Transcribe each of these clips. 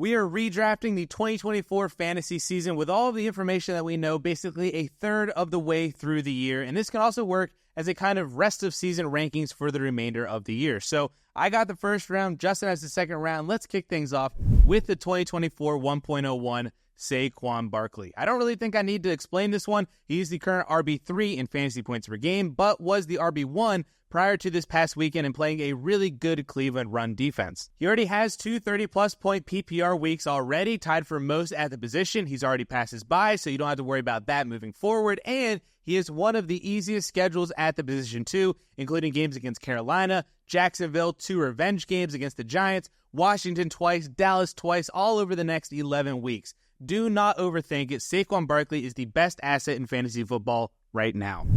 We are redrafting the 2024 fantasy season with all of the information that we know basically a third of the way through the year, and this can also work as a kind of rest of season rankings for the remainder of the year. So I got the first round, Justin has the second round. Let's kick things off with the 2024 1.01 Saquon Barkley. I don't really think I need to explain this one. He's the current RB3 in fantasy points per game, but was the RB1 prior to this past weekend and playing a really good Cleveland run defense. He already has two 30-plus point PPR weeks already, tied for most at the position. He's already passed his bye, so you don't have to worry about that moving forward, and he is one of the easiest schedules at the position too, including games against Carolina, Jacksonville, 2 revenge games against the Giants, Washington twice, Dallas twice, all over the next 11 weeks. Do not overthink it. Saquon Barkley is the best asset in fantasy football right now.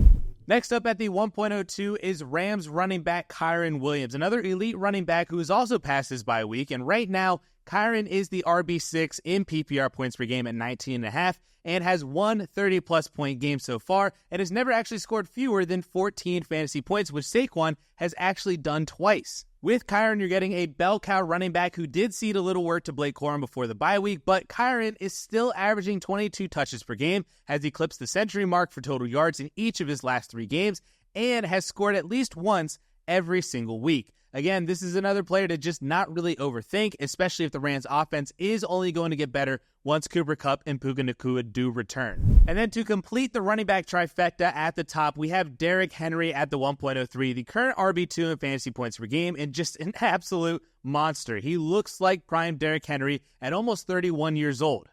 Next up at the 1.02 is Rams running back Kyren Williams, another elite running back who has also passed his bye week. And right now, Kyren is the RB6 in PPR points per game at 19.5 and has one 30-plus point game so far and has never actually scored fewer than 14 fantasy points, which Saquon has actually done twice. With Kyren, you're getting a bell cow running back who did cede a little work to Blake Corum before the bye week, but Kyren is still averaging 22 touches per game, has eclipsed the century mark for total yards in each of his last 3 games, and has scored at least once every single week. Again, this is another player to just not really overthink, especially if the Rams offense is only going to get better once Cooper Kupp and Puka Nacua do return. And then to complete the running back trifecta at the top, we have Derrick Henry at the 1.03, the current RB2 in fantasy points per game, and just an absolute monster. He looks like prime Derrick Henry at almost 31 years old.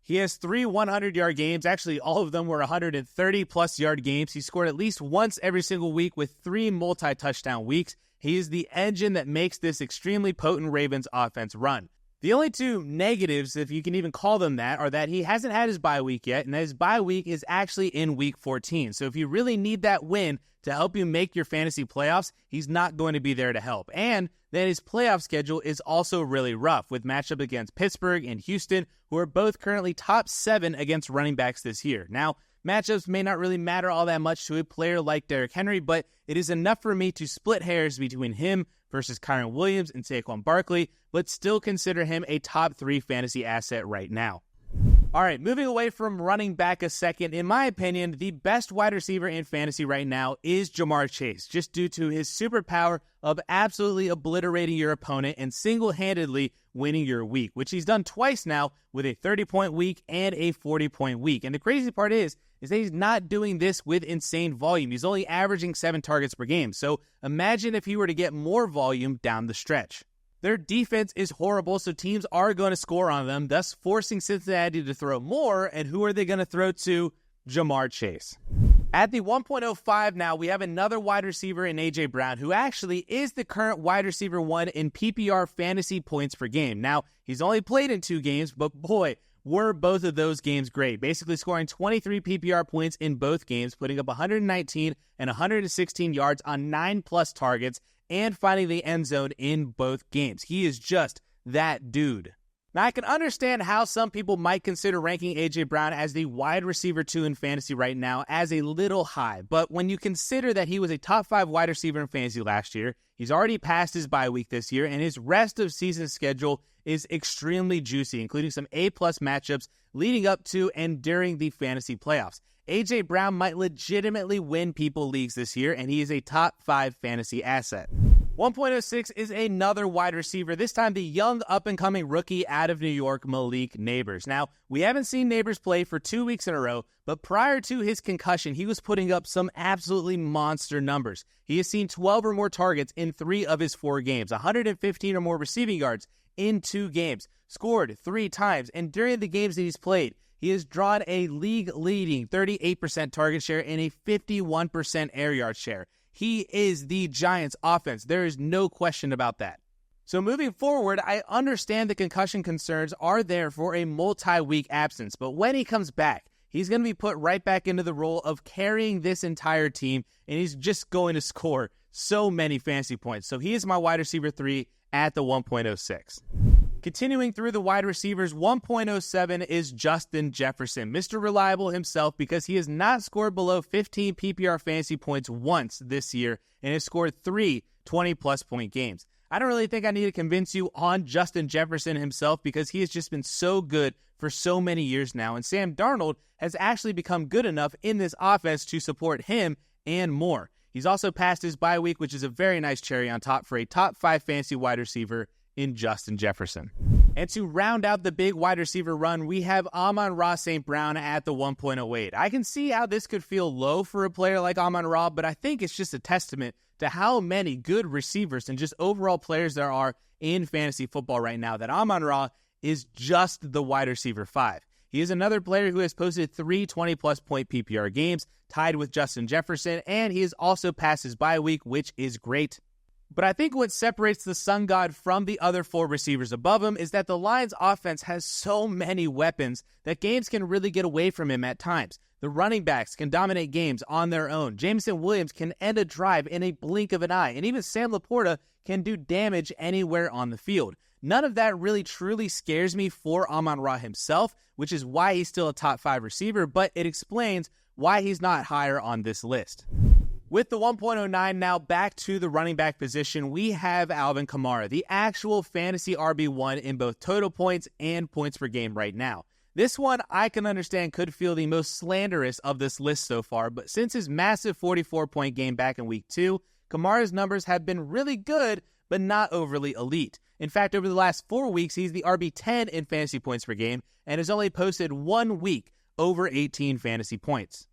He has 3 100-yard games. Actually, all of them were 130-plus yard games. He scored at least once every single week with 3 multi-touchdown weeks. He is the engine that makes this extremely potent Ravens offense run. The only 2 negatives, if you can even call them that, are that he hasn't had his bye week yet, and his bye week is actually in week 14. So if you really need that win to help you make your fantasy playoffs, he's not going to be there to help. And then his playoff schedule is also really rough, with matchup against Pittsburgh and Houston, who are both currently top 7 against running backs this year. Now, matchups may not really matter all that much to a player like Derrick Henry, but it is enough for me to split hairs between him versus Kyren Williams and Saquon Barkley, but still consider him a top 3 fantasy asset right now. All right, moving away from running back a second, in my opinion, the best wide receiver in fantasy right now is Ja'Marr Chase, just due to his superpower of absolutely obliterating your opponent and single-handedly winning your week, which he's done twice now with a 30-point week and a 40-point week. And the crazy part is that he's not doing this with insane volume. He's only averaging 7 targets per game. So imagine if he were to get more volume down the stretch. Their defense is horrible, so teams are going to score on them, thus forcing Cincinnati to throw more. And who are they going to throw to? Ja'Marr Chase. At the 1.05 now, we have another wide receiver in A.J. Brown, who actually is the current wide receiver 1 in PPR fantasy points per game. Now, he's only played in 2 games, but boy, were both of those games great, basically scoring 23 PPR points in both games, putting up 119 and 116 yards on 9-plus targets, and finding the end zone in both games. He is just that dude. Now, I can understand how some people might consider ranking A.J. Brown as the wide receiver 2 in fantasy right now as a little high, but when you consider that he was a top 5 wide receiver in fantasy last year, he's already passed his bye week this year, and his rest of season schedule is extremely juicy, including some A-plus matchups leading up to and during the fantasy playoffs. A.J. Brown might legitimately win people leagues this year, and he is a top 5 fantasy asset. 1.06 is another wide receiver, this time the young up-and-coming rookie out of New York, Malik Nabers. Now, we haven't seen Nabers play for 2 weeks in a row, but prior to his concussion, he was putting up some absolutely monster numbers. He has seen 12 or more targets in 3 of his 4 games, 115 or more receiving yards in 2 games, scored 3 times, and during the games that he's played, he has drawn a league-leading 38% target share and a 51% air yard share. He is the Giants' offense. There is no question about that. So moving forward, I understand the concussion concerns are there for a multi-week absence, but when he comes back, he's going to be put right back into the role of carrying this entire team, and he's just going to score so many fantasy points. So he is my wide receiver 3 at the 1.06. Continuing through the wide receivers, 1.07 is Justin Jefferson, Mr. Reliable himself, because he has not scored below 15 PPR fantasy points once this year and has scored 3 20-plus point games. I don't really think I need to convince you on Justin Jefferson himself because he has just been so good for so many years now, and Sam Darnold has actually become good enough in this offense to support him and more. He's also passed his bye week, which is a very nice cherry on top for a top 5 fantasy wide receiver in Justin Jefferson. And to round out the big wide receiver run, we have Amon-Ra St. Brown at the 1.08. I can see how this could feel low for a player like Amon-Ra, but I think it's just a testament to how many good receivers and just overall players there are in fantasy football right now, that Amon-Ra is just the wide receiver 5. He is another player who has posted 3 20-plus point PPR games, tied with Justin Jefferson, and he has also passed his bye week, which is great. But I think what separates the Sun God from the other 4 receivers above him is that the Lions' offense has so many weapons that games can really get away from him at times. The running backs can dominate games on their own. Jameson Williams can end a drive in a blink of an eye, and even Sam Laporta can do damage anywhere on the field. None of that really truly scares me for Amon-Ra himself, which is why he's still a top 5 receiver, but it explains why he's not higher on this list. With the 1.09 now back to the running back position, we have Alvin Kamara, the actual fantasy RB1 in both total points and points per game right now. This one I can understand could feel the most slanderous of this list so far, but since his massive 44-point game back in week 2, Kamara's numbers have been really good, but not overly elite. In fact, over the last 4 weeks, he's the RB10 in fantasy points per game and has only posted 1 week over 18 fantasy points.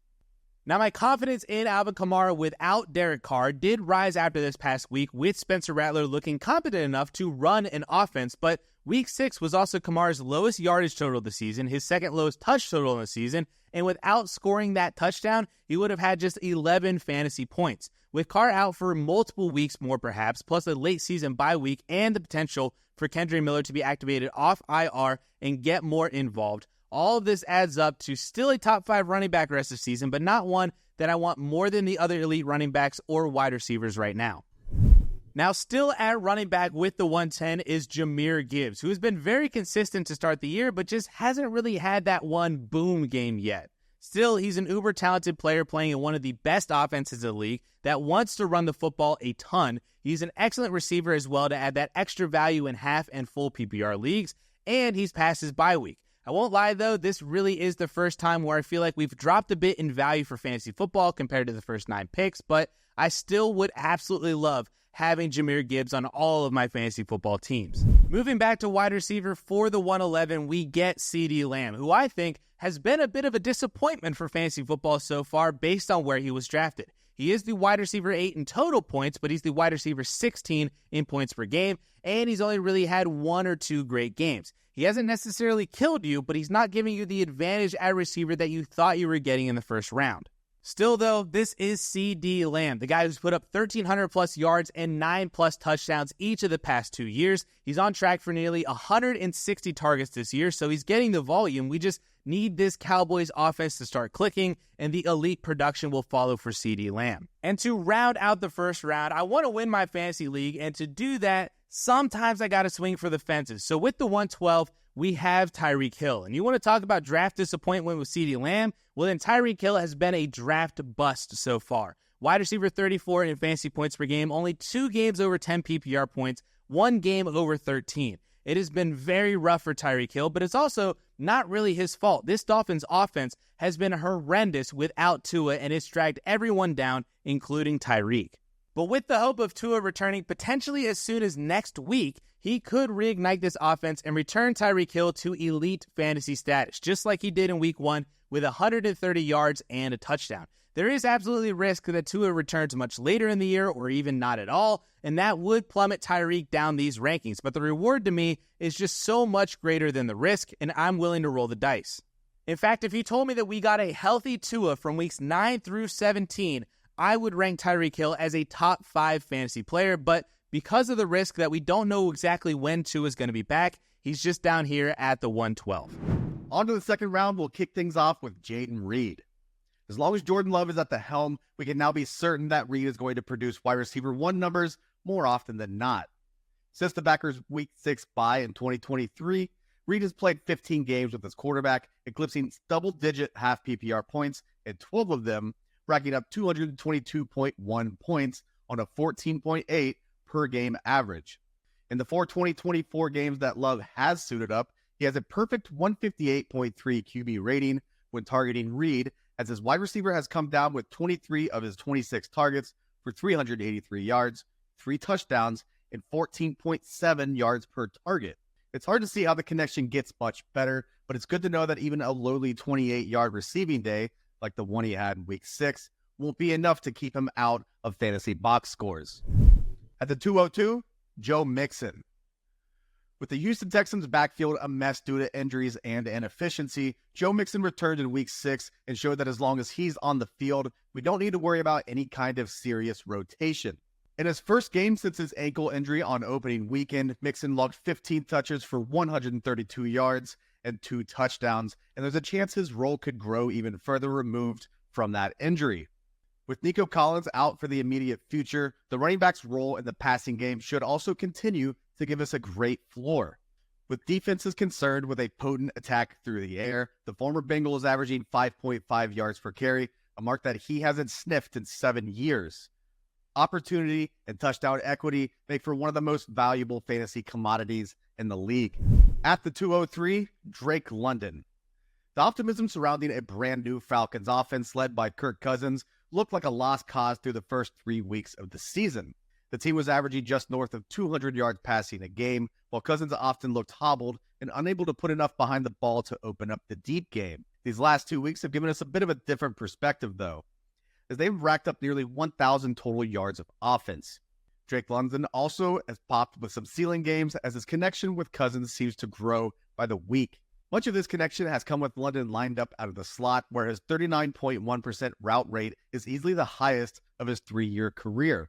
Now, my confidence in Alvin Kamara without Derek Carr did rise after this past week, with Spencer Rattler looking competent enough to run an offense, but week 6 was also Kamara's lowest yardage total of the season, his second lowest touch total in the season, and without scoring that touchdown, he would have had just 11 fantasy points. With Carr out for multiple weeks more perhaps, plus a late season bye week and the potential for Kendre Miller to be activated off IR and get more involved, all of this adds up to still a top 5 running back rest of the season, but not one that I want more than the other elite running backs or wide receivers right now. Now, still at running back with the 110 is Jahmyr Gibbs, who has been very consistent to start the year, but just hasn't really had that one boom game yet. Still, he's an uber-talented player playing in one of the best offenses in the league that wants to run the football a ton. He's an excellent receiver as well to add that extra value in half and full PPR leagues, and he's past his bye week. I won't lie, though, this really is the first time where I feel like we've dropped a bit in value for fantasy football compared to the first 9 picks, but I still would absolutely love having Jahmyr Gibbs on all of my fantasy football teams. Moving back to wide receiver for the 111, we get CeeDee Lamb, who I think has been a bit of a disappointment for fantasy football so far based on where he was drafted. He is the wide receiver 8 in total points, but he's the wide receiver 16 in points per game, and he's only really had 1 or 2 great games. He hasn't necessarily killed you, but he's not giving you the advantage at receiver that you thought you were getting in the first round. Still, though, this is CeeDee Lamb, the guy who's put up 1,300-plus yards and 9-plus touchdowns each of the past 2 years. He's on track for nearly 160 targets this year, so he's getting the volume. We just need this Cowboys offense to start clicking, and the elite production will follow for CeeDee Lamb. And to round out the first round, I want to win my fantasy league, and to do that, sometimes I got to swing for the fences. So with the 112, we have Tyreek Hill. And you want to talk about draft disappointment with CeeDee Lamb? Well, then Tyreek Hill has been a draft bust so far. Wide receiver 34 in fantasy points per game, only 2 games over 10 PPR points, 1 game over 13. It has been very rough for Tyreek Hill, but it's also not really his fault. This Dolphins offense has been horrendous without Tua, and it's dragged everyone down, including Tyreek. But with the hope of Tua returning potentially as soon as next week, he could reignite this offense and return Tyreek Hill to elite fantasy status, just like he did in week 1 with 130 yards and a touchdown. There is absolutely risk that Tua returns much later in the year or even not at all, and that would plummet Tyreek down these rankings. But the reward to me is just so much greater than the risk, and I'm willing to roll the dice. In fact, if you told me that we got a healthy Tua from weeks 9 through 17, I would rank Tyreek Hill as a top 5 fantasy player, but because of the risk that we don't know exactly when Tua is going to be back, he's just down here at the 112. On to the second round, we'll kick things off with Jayden Reed. As long as Jordan Love is at the helm, we can now be certain that Reed is going to produce wide receiver 1 numbers more often than not. Since the Packers' Week 6 bye in 2023, Reed has played 15 games with his quarterback, eclipsing double-digit half PPR points in 12 of them, racking up 222.1 points on a 14.8 per game average. In the 2024 games that Love has suited up, he has a perfect 158.3 QB rating when targeting Reed, as his wide receiver has come down with 23 of his 26 targets for 383 yards, 3 touchdowns, and 14.7 yards per target. It's hard to see how the connection gets much better, but it's good to know that even a lowly 28-yard receiving day, like the one he had in Week 6, won't be enough to keep him out of fantasy box scores. At the 202, Joe Mixon. With the Houston Texans' backfield a mess due to injuries and inefficiency, Joe Mixon returned in Week 6 and showed that as long as he's on the field, we don't need to worry about any kind of serious rotation. In his first game since his ankle injury on opening weekend, Mixon logged 15 touches for 132 yards and 2 touchdowns, and there's a chance his role could grow even further removed from that injury. With Nico Collins out for the immediate future, the running back's role in the passing game should also continue to give us a great floor. With defenses concerned with a potent attack through the air, the former Bengal is averaging 5.5 yards per carry, a mark that he hasn't sniffed in 7 years. Opportunity and touchdown equity make for one of the most valuable fantasy commodities in the league. At the 203, Drake London. The optimism surrounding a brand new Falcons offense led by Kirk Cousins looked like a lost cause through the first 3 weeks of the season. The team was averaging just north of 200 yards passing a game, while Cousins often looked hobbled and unable to put enough behind the ball to open up the deep game. These last 2 weeks have given us a bit of a different perspective, though, as they've racked up nearly 1,000 total yards of offense. Drake London also has popped with some ceiling games as his connection with Cousins seems to grow by the week. Much of this connection has come with London lined up out of the slot, where his 39.1% route rate is easily the highest of his 3-year career.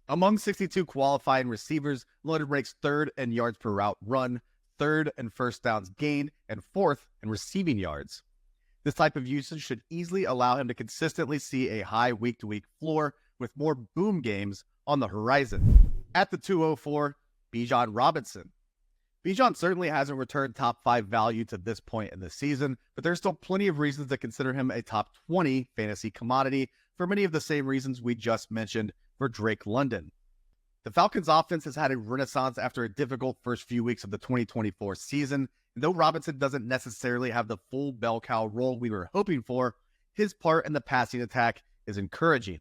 Among 62 qualifying receivers, London ranks 3rd in yards per route run, 3rd in first downs gained, and 4th in receiving yards. This type of usage should easily allow him to consistently see a high week-to-week floor with more boom games on the horizon. At the 204, Bijan Robinson. Bijan certainly hasn't returned top 5 value to this point in the season, but there's still plenty of reasons to consider him a top 20 fantasy commodity for many of the same reasons we just mentioned for Drake London. The Falcons' offense has had a renaissance after a difficult first few weeks of the 2024 season, and though Robinson doesn't necessarily have the full bell cow role we were hoping for, his part in the passing attack is encouraging.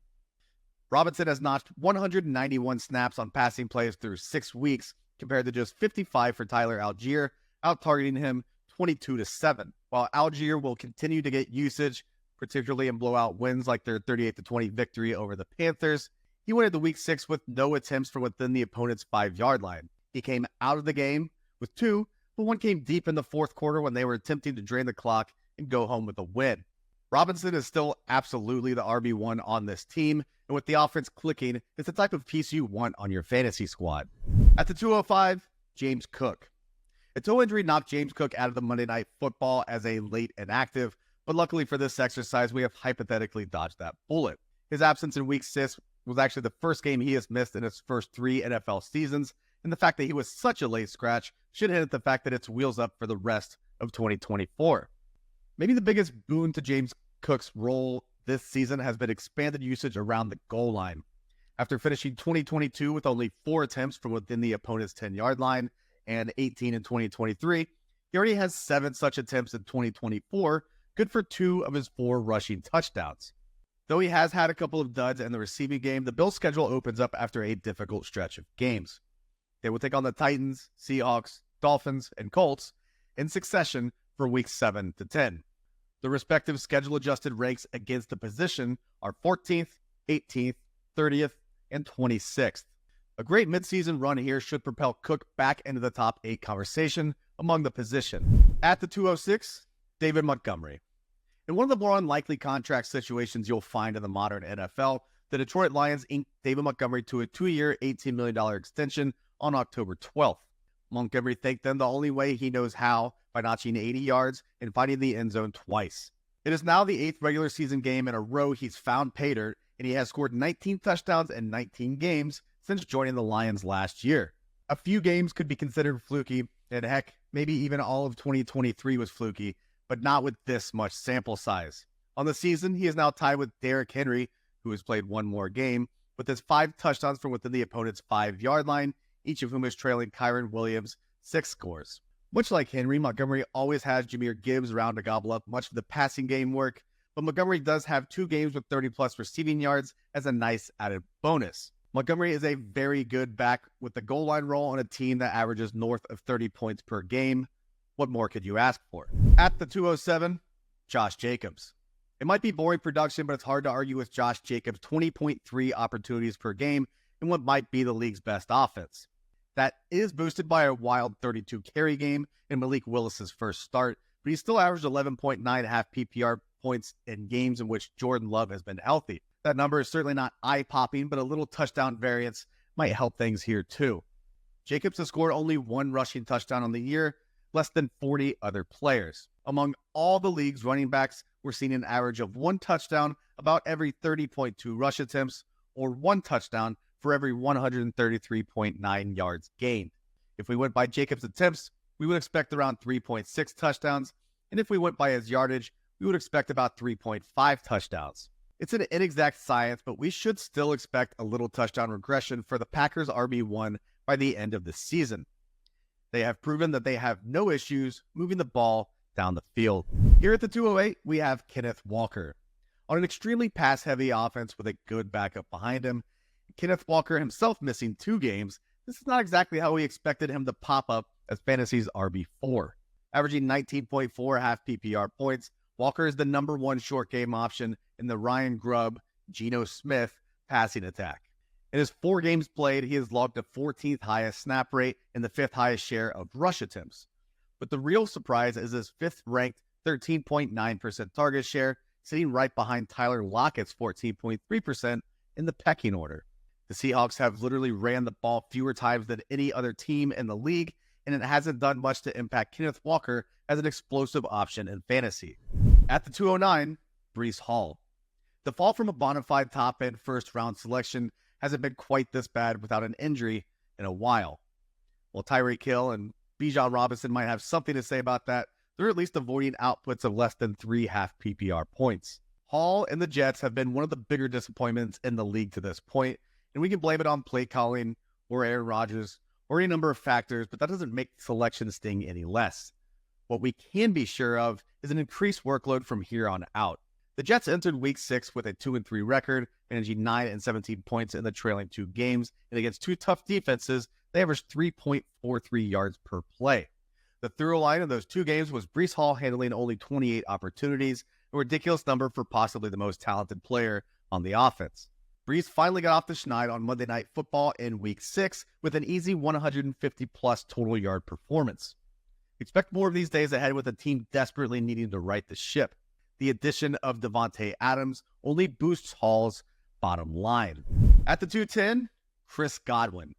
Robinson has notched 191 snaps on passing plays through 6 weeks, compared to just 55 for Tyler Algier, out-targeting him 22-7. While Algier will continue to get usage, particularly in blowout wins like their 38-20 victory over the Panthers, he went into Week 6 with no attempts from within the opponent's 5-yard line. He came out of the game with 2, but one came deep in the fourth quarter when they were attempting to drain the clock and go home with a win. Robinson is still absolutely the RB1 on this team, and with the offense clicking, it's the type of piece you want on your fantasy squad. At the 205, James Cook. A toe injury knocked James Cook out of the Monday Night Football as a late inactive, but luckily for this exercise, we have hypothetically dodged that bullet. His absence in Week 6 was actually the first game he has missed in his first 3 NFL seasons, and the fact that he was such a late scratch should hint at the fact that it's wheels up for the rest of 2024. Maybe the biggest boon to James Cook's role this season has been expanded usage around the goal line. After finishing 2022 with only 4 attempts from within the opponent's 10-yard line and 18 in 2023, he already has 7 such attempts in 2024, good for 2 of his 4 rushing touchdowns. Though he has had a couple of duds in the receiving game, the Bills' schedule opens up after a difficult stretch of games. They will take on the Titans, Seahawks, Dolphins, and Colts in succession for weeks 7 to 10. The respective schedule-adjusted ranks against the position are 14th, 18th, 30th, and 26th. A great midseason run here should propel Cook back into the top 8 conversation among the position. At the 206, David Montgomery. In one of the more unlikely contract situations you'll find in the modern NFL, the Detroit Lions inked David Montgomery to a 2-year, $18 million extension on October 12th. Montgomery thanked them the only way he knows how, by notching 80 yards and finding the end zone twice. It is now the 8th regular season game in a row he's found pay dirt, and he has scored 19 touchdowns in 19 games since joining the Lions last year. A few games could be considered fluky, and heck, maybe even all of 2023 was fluky, but not with this much sample size. On the season, he is now tied with Derrick Henry, who has played one more game. With his 5 touchdowns from within the opponent's 5-yard line, each of whom is trailing Kyren Williams 6 scores. Much like Henry, Montgomery always has Jahmyr Gibbs around to gobble up much of the passing game work, but Montgomery does have 2 games with 30-plus receiving yards as a nice added bonus. Montgomery is a very good back with the goal line role on a team that averages north of 30 points per game. What more could you ask for? At the 207, Josh Jacobs. It might be boring production, but it's hard to argue with Josh Jacobs' 20.3 opportunities per game in what might be the league's best offense. That is boosted by a wild 32 carry game in Malik Willis's first start, but he still averaged 11.9 half PPR points in games in which Jordan Love has been healthy. That number is certainly not eye-popping, but a little touchdown variance might help things here too. Jacobs has scored only 1 rushing touchdown on the year, less than 40 other players. Among all the league's running backs, we're seeing an average of 1 touchdown about every 30.2 rush attempts, or 1 touchdown for every 133.9 yards gained. If we went by Jacobs' attempts, we would expect around 3.6 touchdowns, and if we went by his yardage, we would expect about 3.5 touchdowns. It's an inexact science, but we should still expect a little touchdown regression for the Packers' RB1 by the end of the season. They have proven that they have no issues moving the ball down the field. Here at the 208, we have Kenneth Walker. On an extremely pass-heavy offense with a good backup behind him, Kenneth Walker himself missing 2 games, this is not exactly how we expected him to pop up as fantasy's RB4. Averaging 19.4 half PPR points, Walker is the number 1 short game option in the Ryan Grubb, Geno Smith passing attack. In his 4 games played, he has logged the 14th highest snap rate and the 5th highest share of rush attempts. But the real surprise is his 5th ranked 13.9% target share, sitting right behind Tyler Lockett's 14.3% in the pecking order. The Seahawks have literally ran the ball fewer times than any other team in the league, and it hasn't done much to impact Kenneth Walker as an explosive option in fantasy. At the 209, Breece Hall. The fall from a bona fide top-end first-round selection hasn't been quite this bad without an injury in a while. While Tyreek Hill and Bijan Robinson might have something to say about that, they're at least avoiding outputs of less than 3 half PPR points. Hall and the Jets have been one of the bigger disappointments in the league to this point, and we can blame it on play calling or Aaron Rodgers or any number of factors, but that doesn't make the selection sting any less. What we can be sure of is an increased workload from here on out. The Jets entered Week 6 with a 2-3 record, managing 9 and 17 points in the trailing 2 games, and against 2 tough defenses, they averaged 3.43 yards per play. The through line of those 2 games was Breece Hall handling only 28 opportunities, a ridiculous number for possibly the most talented player on the offense. Breece finally got off the schneid on Monday Night Football in Week 6 with an easy 150-plus total yard performance. Expect more of these days ahead with a team desperately needing to right the ship. The addition of Devontae Adams only boosts Hall's bottom line. At the 210, Chris Godwin.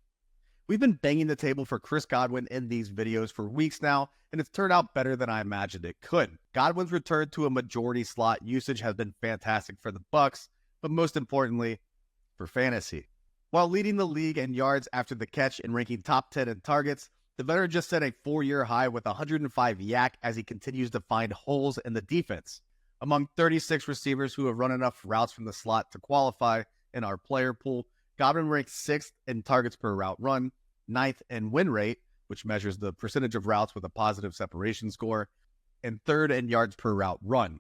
We've been banging the table for Chris Godwin in these videos for weeks now, and it's turned out better than I imagined it could. Godwin's return to a majority slot usage has been fantastic for the Bucs, but most importantly, for fantasy. While leading the league in yards after the catch and ranking top 10 in targets, the veteran just set a 4-year high with 105 yak as he continues to find holes in the defense. Among 36 receivers who have run enough routes from the slot to qualify in our player pool, Godwin ranks 6th in targets per route run, 9th in win rate, which measures the percentage of routes with a positive separation score, and 3rd in yards per route run.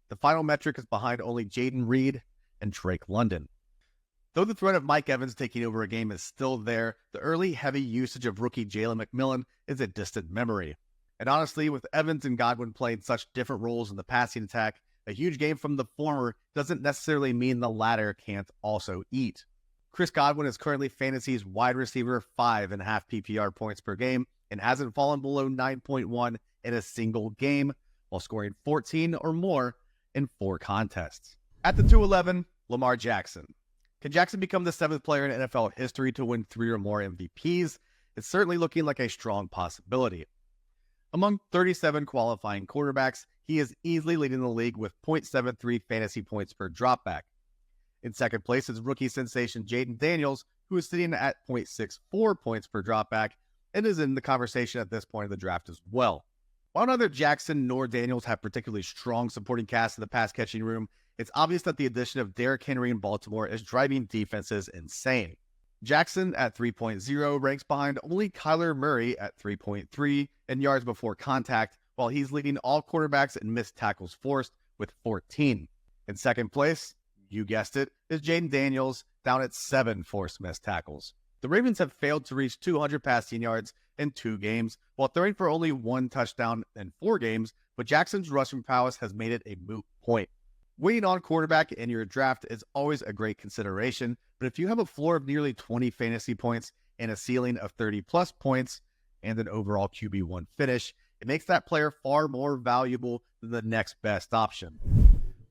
The final metric is behind only Jayden Reed and Drake London. Though the threat of Mike Evans taking over a game is still there, the early heavy usage of rookie Jalen McMillan is a distant memory. And honestly, with Evans and Godwin playing such different roles in the passing attack, a huge game from the former doesn't necessarily mean the latter can't also eat. Chris Godwin is currently fantasy's wide receiver 5 in half PPR points per game and hasn't fallen below 9.1 in a single game, while scoring 14 or more in 4 contests. At the 211, Lamar Jackson. Can Jackson become the 7th player in NFL history to win 3 or more MVPs? It's certainly looking like a strong possibility. Among 37 qualifying quarterbacks, he is easily leading the league with 0.73 fantasy points per dropback. In second place is rookie sensation Jayden Daniels, who is sitting at 0.64 points per dropback and is in the conversation at this point of the draft as well. While neither Jackson nor Daniels have particularly strong supporting casts in the pass catching room, it's obvious that the addition of Derrick Henry in Baltimore is driving defenses insane. Jackson at 3.0 ranks behind only Kyler Murray at 3.3 in yards before contact, while he's leading all quarterbacks in missed tackles forced with 14. In second place, you guessed it, is Jaden Daniels, down at 7 forced missed tackles. The Ravens have failed to reach 200 passing yards in 2 games, while throwing for only 1 touchdown in 4 games, but Jackson's rushing prowess has made it a moot point. Winning on quarterback in your draft is always a great consideration, but if you have a floor of nearly 20 fantasy points and a ceiling of 30-plus points and an overall QB1 finish, it makes that player far more valuable than the next best option.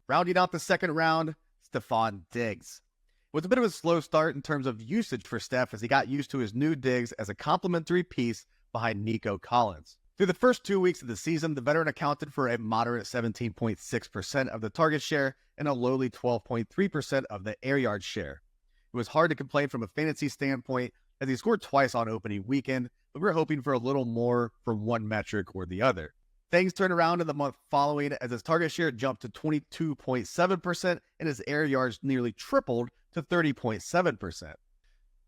Rounding out the second round, Stefon Diggs. It was a bit of a slow start in terms of usage for Steph as he got used to his new Diggs as a complementary piece behind Nico Collins. Through the first 2 weeks of the season, the veteran accounted for a moderate 17.6% of the target share and a lowly 12.3% of the air yard share. It was hard to complain from a fantasy standpoint as he scored twice on opening weekend, but we were hoping for a little more from one metric or the other. Things turned around in the month following as his target share jumped to 22.7% and his air yards nearly tripled to 30.7%.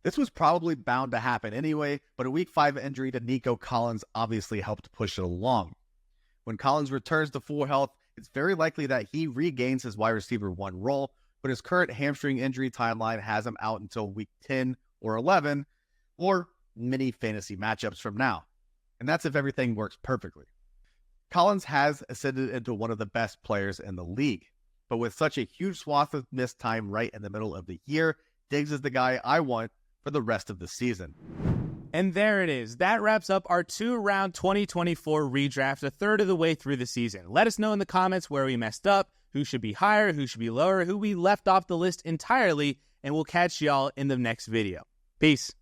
This was probably bound to happen anyway, but a Week 5 injury to Nico Collins obviously helped push it along. When Collins returns to full health, it's very likely that he regains his wide receiver 1 role, but his current hamstring injury timeline has him out until Week 10 or 11, or many fantasy matchups from now. And that's if everything works perfectly. Collins has ascended into one of the best players in the league, but with such a huge swath of missed time right in the middle of the year, Diggs is the guy I want for the rest of the season. And there it is. That wraps up our 2-round 2024 redraft, a third of the way through the season. Let us know in the comments where we messed up, who should be higher, who should be lower, who we left off the list entirely, and we'll catch y'all in the next video. Peace.